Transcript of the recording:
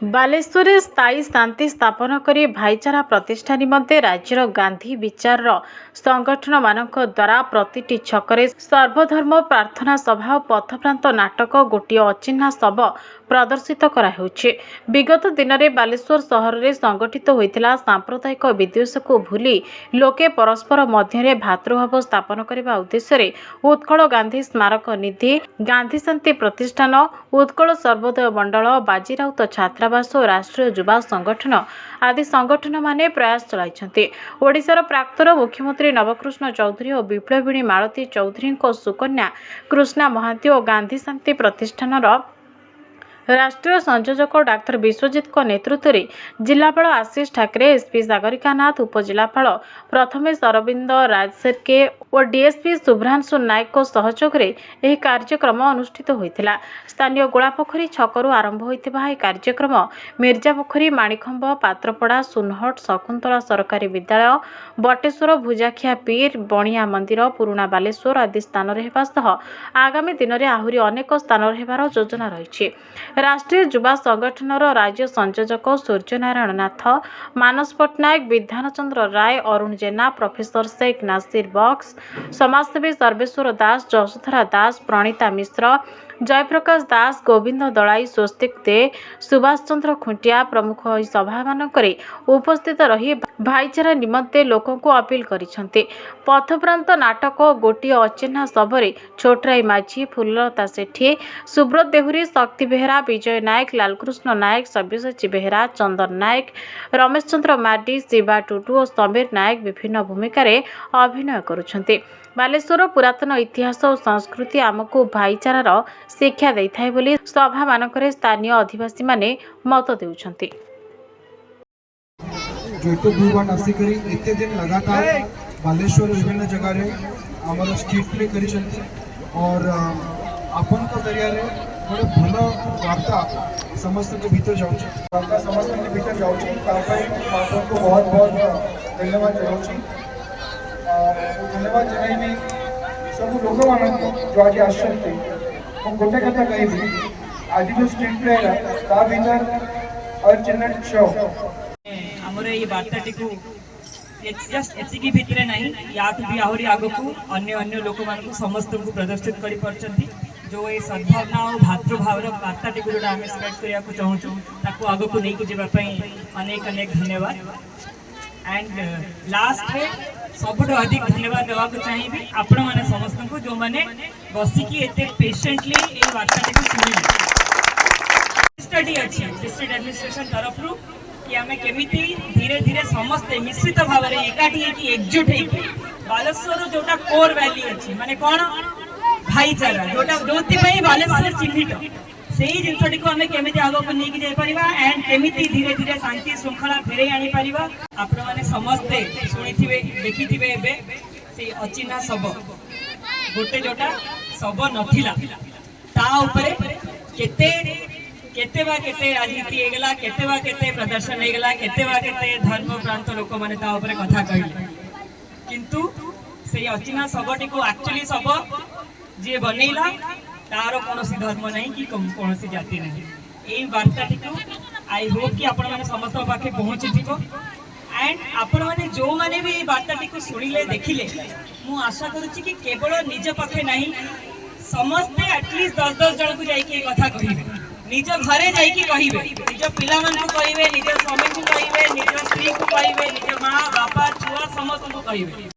बालेश्वर स्थायी शांति स्थापन करी भाईचारा प्रतिष्ठा निमंते राज्यर गांधी विचार संगठन मानक द्वारा प्रतिटी छकरे सर्वधर्म प्रार्थना सभा और पथप्रांत नाटक गोटे अचिन्हा शव प्रदर्शित कराहेउछि। विगत दिन में बालेश्वर सहर में संगठित होता सांप्रदायिक विद्वेष को भूली लोके परस्पर मध्य भातृभाव स्थापन करने उद्देश्य उत्कल गांधी स्मारक निधि गांधी शांति प्रतिष्ठान उत्कल सर्वोदय मंडल बाजीराउत छात्रावास और राष्ट्रीय युवा संगठन आदि संगठन माने प्रयास चलाइछन्ति। ओडिशार प्राक्तन मुख्यमंत्री नवकृष्ण चौधरी और विप्लविणी मालती चौधरी सुकन्या कृष्णा महांती और गांधी शांति प्रतिष्ठान राष्ट्रीय संयोजक डाक्टर विश्वजित नेतृत्व में जिलापाल आशीष ठाकरे, एसपी सागरिका नाथ, उपजिलापाल प्रथमेश अरविंद राजसेरके और डीएसपी शुभ्रांशु नायक सहयोग में यह कार्यक्रम अनुष्ठित होता। स्थानीय गोलापोखरी छकरू आरंभ होता यह कार्यक्रम मिर्जापोखरी, माणिखंब, पात्रपड़ा, सुनहट, शकुंतला सरकारी विद्यालय, बटेश्वर, भुजाखिया पीर, बणिया मंदिर, पुराणा बालेश्वर आदि स्थान होगा। आगामी दिन में आहरी अनेक स्थान होबार योजना रही। राष्ट्रीय युवा संगठन राज्य संयोजक सूर्यनारायण नाथ, मानस पट्टनायक, विधानचंद्र राय, अरुण जेना, प्रोफेसर शेख नासिर बक्स, समाजसेवी सर्वेश्वर दास, जशोधरा दास, प्रणीता मिश्र, जयप्रकाश दास, गोविंद दलाई, स्वस्तिक दे, सुभाष चंद्र खुंटिया प्रमुख सभा मानकरे उपस्थित रही भाईचारा निमंते लोकों को अपील करिसेंते। पथप्रांत नाटक गोटे अचिन्हा शवरे छोटराई माझी, फुललता सेठी, सुब्रत देहुरी, शक्ति बेहरा, विजय नायक, लालकृष्ण नायक, सब्यसाची बेहरा, चंदन नायक, रमेश चंद्र मार्डी, शिवा टुटू और समीर नायक विभिन्न भूमिका अभिनय करुछन्ते। बालेश्वर पुरातन इतिहास और संस्कृति आमको भाईचारार शिक्षा देइथाय बोली सभा मानकरे स्थानीय अधिवासी माने मत देउछन्ते। एते दिन लगातार बालेश्वर विभिन्न जगह रे हमर स्ट्रीट प्ले करिसंती और आपन को जरिया रे बड़े भलो वार्ता समस्त के भीतर जाउछि, वार्ता समस्त के भीतर जाउछि। तापय आपन को बहुत बहुत धन्यवाद जनाउछि। धन्यवाद जनाइबी सब लोक मान जो आज आसंती हम गोटे कथा कहबी आज जो स्ट्रीट प्ले ता भीतर और चिन्ह शो हमर ये वार्ताटी को जस्ट एतिकी भितरे नहीं या भी आहरी आगकू अन्य अन्य लोक मान समस्त को प्रदर्शित करि परचंती। जो ये सद्भावना और भातृभावर वार्ताटी को जोटा आम स्प्रेड करने को चाहूँ ताकू आगकू नहीं को जावाई अनेक अनेक धन्यवाद। एंड लास्ट में सबुठ अधिक धन्यवाद देवा चाहिए आपण मैंने समस्त को जो मैंने बसिकी एते पेशेंटली ये वार्ताटी को शुणिले। स्टडी अच्छी डिस्ट्रिक्ट एडमिनिस्ट्रेशन तरफ कि आम केमी धीरे धीरे समस्ते मिश्रित भाव में एकाठी एकजुट होगी बालेश्वर जोटा कोर वैल्यू अच्छी माने कौन भाईचारा जोटा जो बालेश्वर चिन्हित से ही जिनटी को आम केमी आगक नहीं जापर एंड केमी धीरे धीरे शांति श्रृंखला फेरे आनी पार। आपण मैंने समस्ते शुणी देखी से अचिन्हा शव गोटे जोटा शव नथिला ता उपरे केते राजनीति होगा, केते प्रदर्शन होगा, केते धर्म प्रांत लोक मैंने कथा कहले किंतु से अचिन्हा शवटी को एक्चुअली शव जी बनैला तार कौन धर्म नहीं कि कौन जाति नहीं। यही वार्ताटी को आई होप कि आपण मैंने समस्त पाखे पहुँची एंड आपण मैंने जो मैंने भी वार्ताटी को शुणिले देखिले मु आशा करुच्ची कि केवल निज पाखे नहीं समस्ते एटलिस्ट 10-10 जन को जाइए कथा कहे निज घरे जाइए कहे निज पिला कहे निज स्वामी को कहे निज स्त्री को कहे निज माँ बापा छुआ समस्त को कहे।